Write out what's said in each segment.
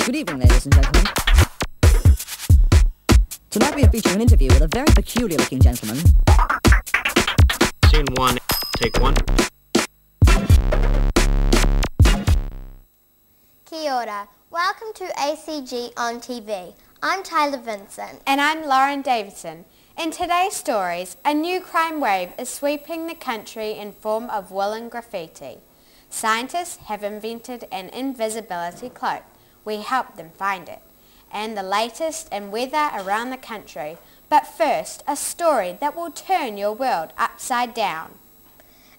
Good evening, ladies and gentlemen. Tonight we are featuring an interview with a very peculiar-looking gentleman. Scene 1, take 1. Kia ora. Welcome to ACG ONTV. I'm Tyler Vincent. And I'm Lauren Davison. In today's stories, a new crime wave is sweeping the country in form of woolen graffiti. Scientists have invented an invisibility cloak. We helped them find it. And the latest in weather around the country. But first, a story that will turn your world upside down.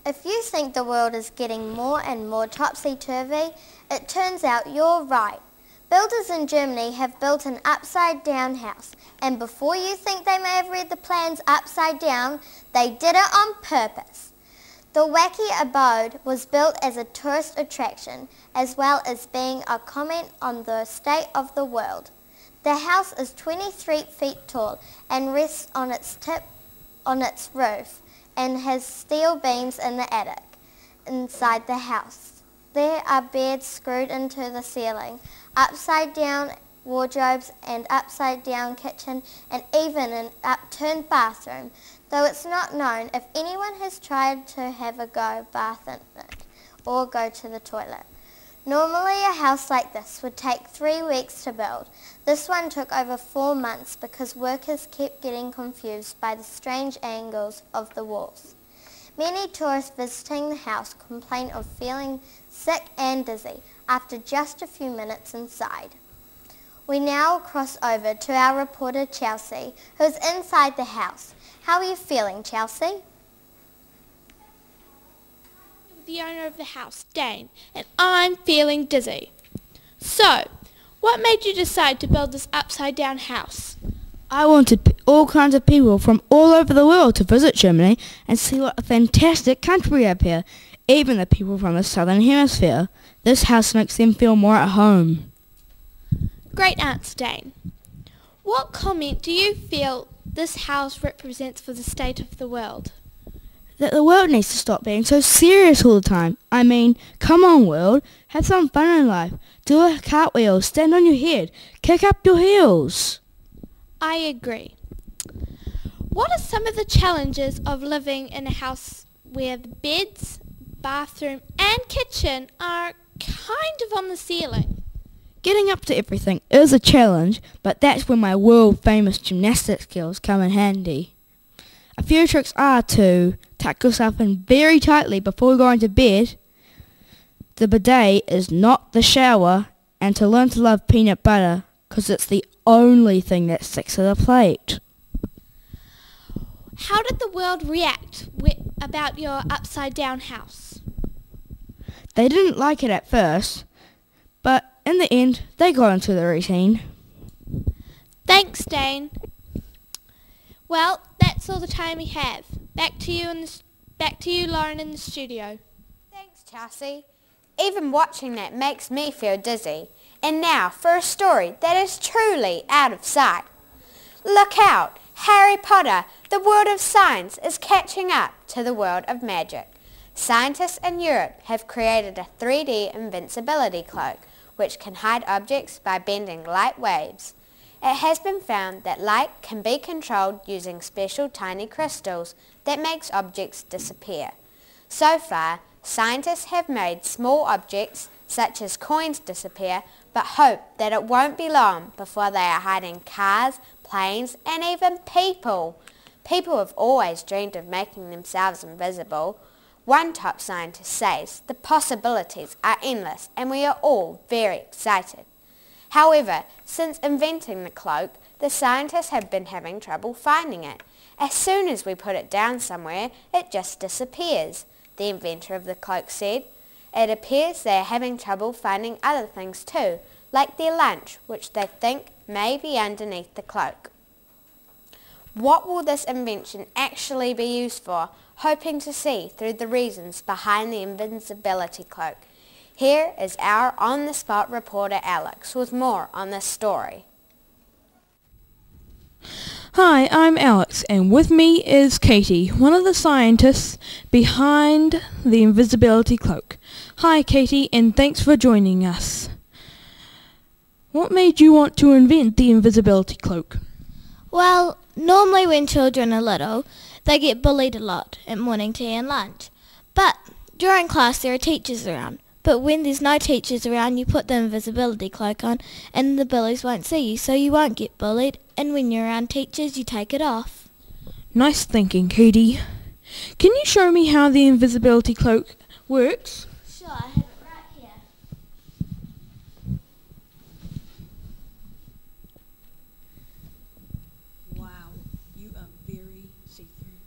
If you think the world is getting more and more topsy-turvy, it turns out you're right. Builders in Germany have built an upside-down house, and before you think they may have read the plans upside down, they did it on purpose. The wacky abode was built as a tourist attraction, as well as being a comment on the state of the world. The house is 23 feet tall and rests on its roof, and has steel beams in the attic inside the house. There are beds screwed into the ceiling, upside-down wardrobes, and upside-down kitchen, and even an upturned bathroom, though it's not known if anyone has tried to have a go bath in it or go to the toilet. Normally a house like this would take 3 weeks to build. This one took over 4 months because workers kept getting confused by the strange angles of the walls. Many tourists visiting the house complain of feeling sick and dizzy after just a few minutes inside. We now cross over to our reporter Chelsea, who's inside the house. How are you feeling, Chelsea? The owner of the house, Dane, and I'm feeling dizzy. So, what made you decide to build this upside-down house? I wanted all kinds of people from all over the world to visit Germany and see what a fantastic country we have here, even the people from the southern hemisphere. This house makes them feel more at home. Great answer, Dane. What comment do you feel this house represents for the state of the world? That the world needs to stop being so serious all the time. I mean, come on world, have some fun in life. Do a cartwheel, stand on your head, kick up your heels. I agree. What are some of the challenges of living in a house where the beds, bathroom and kitchen are kind of on the ceiling? Getting up to everything is a challenge, but that's where my world-famous gymnastic skills come in handy. A few tricks are to tuck yourself in very tightly before going to bed. The bidet is not the shower, and to learn to love peanut butter, because it's the only thing that sticks to the plate. How did the world react about your upside-down house? They didn't like it at first, but in the end, they got into the routine. Thanks, Dane. Well, that's all the time we have. Back to you, Lauren, in the studio. Thanks, Chelsea. Even watching that makes me feel dizzy. And now for a story that is truly out of sight. Look out! Harry Potter, the world of science, is catching up to the world of magic. Scientists in Europe have created a 3D invincibility cloak, which can hide objects by bending light waves. It has been found that light can be controlled using special tiny crystals that makes objects disappear. So far, scientists have made small objects such as coins disappear, but hope that it won't be long before they are hiding cars, planes and even people. People have always dreamed of making themselves invisible. One top scientist says the possibilities are endless and we are all very excited. However, since inventing the cloak, the scientists have been having trouble finding it. As soon as we put it down somewhere, it just disappears, the inventor of the cloak said. It appears they are having trouble finding other things too, like their lunch, which they think may be underneath the cloak. What will this invention actually be used for? Hoping to see through the reasons behind the invincibility cloak. Here is our on-the-spot reporter Alex with more on this story. Hi, I'm Alex, and with me is Katie, one of the scientists behind the invisibility cloak. Hi Katie, and thanks for joining us. What made you want to invent the invisibility cloak? Well, normally when children are little, they get bullied a lot at morning tea and lunch. But during class there are teachers around. But when there's no teachers around, you put the invisibility cloak on and the bullies won't see you, so you won't get bullied. And when you're around teachers, you take it off. Nice thinking, Katie. Can you show me how the invisibility cloak works? Sure, I have it right here. Wow, you are very see-through.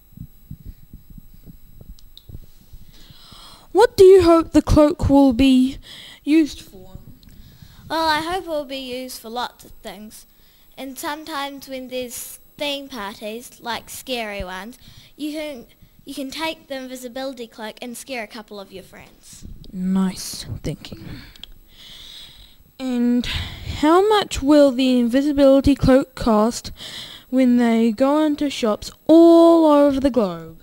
What do you hope the cloak will be used for? Well, I hope it will be used for lots of things. And sometimes when there's theme parties, like scary ones, you can take the invisibility cloak and scare a couple of your friends. Nice thinking. And how much will the invisibility cloak cost when they go into shops all over the globe?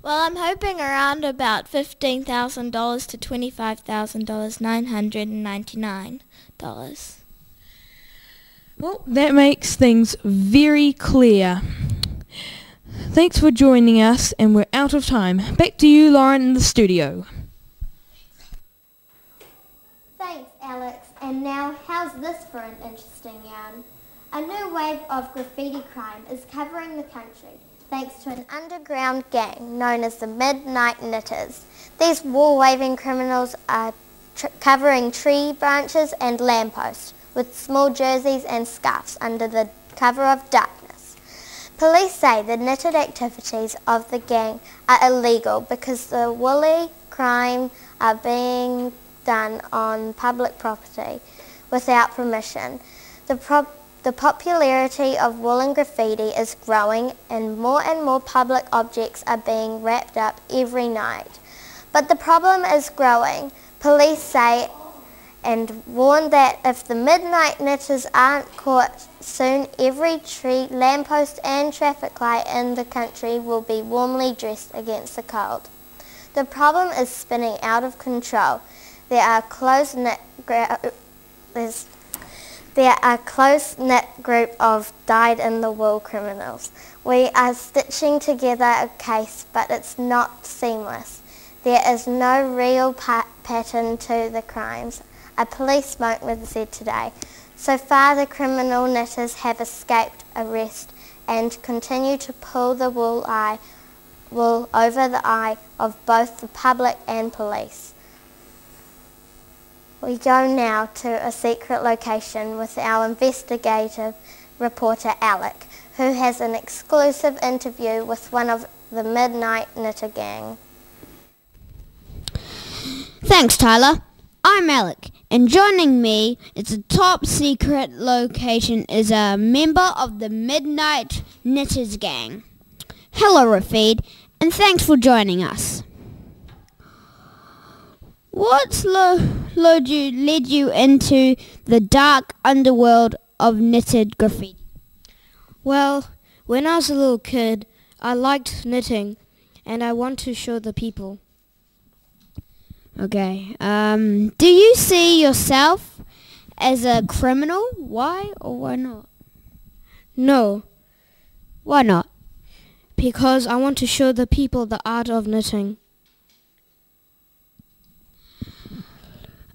Well, I'm hoping around about $15,000 to $25,999. Well, that makes things very clear. Thanks for joining us, and we're out of time. Back to you, Lauren, in the studio. Thanks, Alex. And now, how's this for an interesting yarn? A new wave of graffiti crime is covering the country, thanks to an underground gang known as the Midnight Knitters. These wall-waving criminals are covering tree branches and lampposts with small jerseys and scarves under the cover of darkness. Police say the knitted activities of the gang are illegal because the woolly crime are being done on public property without permission. The popularity of woolen graffiti is growing and more public objects are being wrapped up every night. But the problem is growing. Police say and warn that if the Midnight Knitters aren't caught soon, every tree, lamppost and traffic light in the country will be warmly dressed against the cold. The problem is spinning out of control. There are close-knit group of dyed-in-the-wool criminals. We are stitching together a case, but it's not seamless. There is no real pattern to the crimes, a police spokesman said today. So far, the criminal knitters have escaped arrest and continue to pull the wool over the eye of both the public and police. We go now to a secret location with our investigative reporter Alec, who has an exclusive interview with one of the Midnight Knitter gang. Thanks, Tyler. I'm Alec, and joining me at a top secret location is a member of the Midnight Knitters gang. Hello, Rafid, and thanks for joining us. What's led you into the dark underworld of knitted graffiti? Well, when I was a little kid, I liked knitting, and I want to show the people. Okay, do you see yourself as a criminal? Why or why not? No, Why not? because I want to show the people the art of knitting.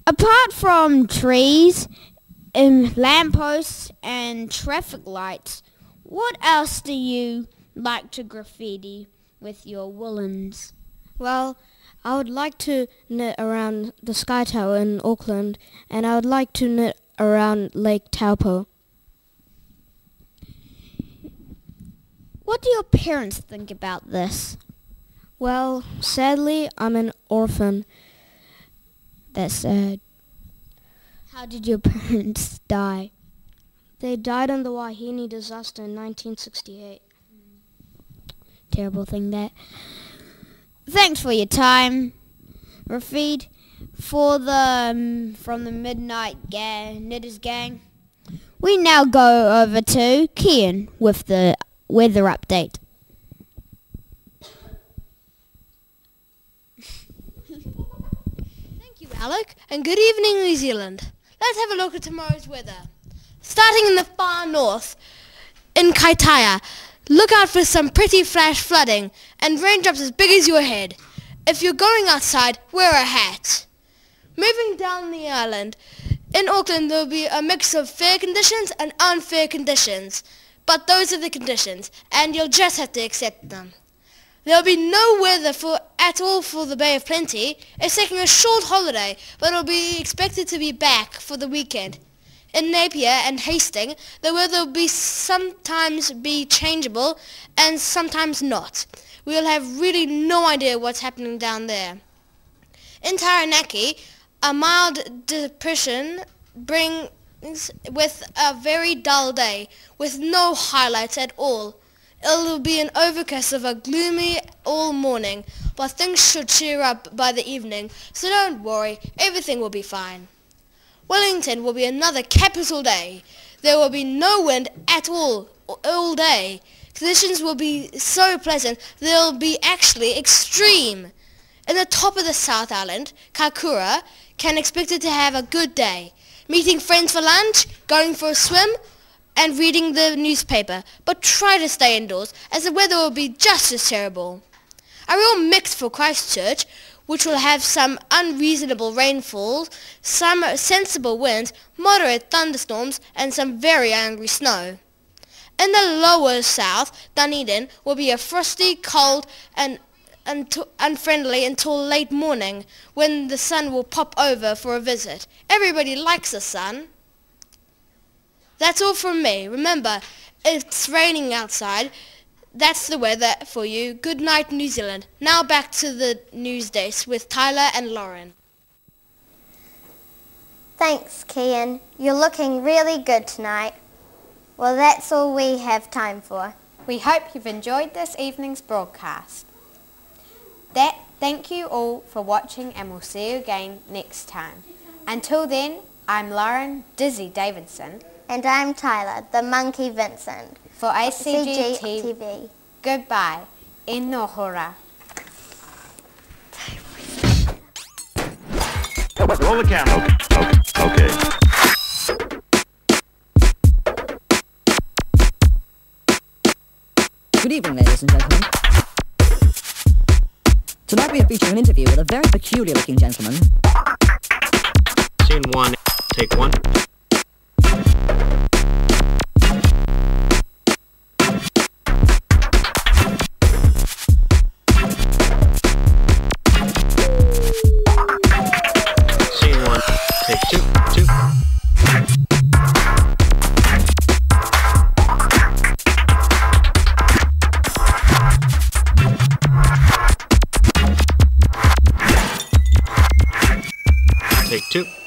Apart from trees, lampposts and traffic lights, what else do you like to graffiti with your woolens? Well, I would like to knit around the Sky Tower in Auckland, and I would like to knit around Lake Taupo. What do your parents think about this? Well, sadly, I'm an orphan. That's sad. How did your parents die? They died in the Wahine disaster in 1968. Terrible thing that. Thanks for your time, Rafid. From the Midnight Knitters gang. We now go over to Kian with the weather update. Thank you, Alec, and good evening, New Zealand. let's have a look at tomorrow's weather. Starting in the far north, in Kaitaia, look out for some pretty flash flooding and raindrops as big as your head. If you're going outside, wear a hat. Moving down the island, in Auckland there will be a mix of fair conditions and unfair conditions. But those are the conditions, and you'll just have to accept them. There will be no weather at all for the Bay of Plenty. It's taking a short holiday, but it will be expected to be back for the weekend. In Napier and Hastings, the weather will sometimes be changeable and sometimes not. We'll have really no idea what's happening down there. In Taranaki, a mild depression brings with a very dull day, with no highlights at all. It'll be an overcast of a gloomy all morning, but things should cheer up by the evening, so don't worry, everything will be fine. Wellington will be another capital day. There will be no wind at all day. Conditions will be so pleasant, they'll be actually extreme. In the top of the South Island, Kakura can expect it to have a good day. Meeting friends for lunch, going for a swim, and reading the newspaper, but try to stay indoors as the weather will be just as terrible. A real mix for Christchurch, which will have some unreasonable rainfall, some sensible winds, moderate thunderstorms, and some very angry snow. In the lower south, Dunedin will be a frosty, cold, and unfriendly until late morning, when the sun will pop over for a visit. Everybody likes the sun. That's all from me. Remember, it's raining outside. That's the weather for you. Good night, New Zealand. Now back to the news desk with Tyler and Lauren. Thanks, Kian. You're looking really good tonight. Well, that's all we have time for. We hope you've enjoyed this evening's broadcast. Thank you all for watching, and we'll see you again next time. Until then, I'm Lauren Dizzy Davidson. And I'm Tyler, the Monkey Vincent. For ACG TV. Goodbye. E nohora. Roll the camera. Okay. Good evening, ladies and gentlemen. Tonight we are featuring an interview with a very peculiar-looking gentleman. Scene 1, take 1. Scene 1, take 2. Take 2.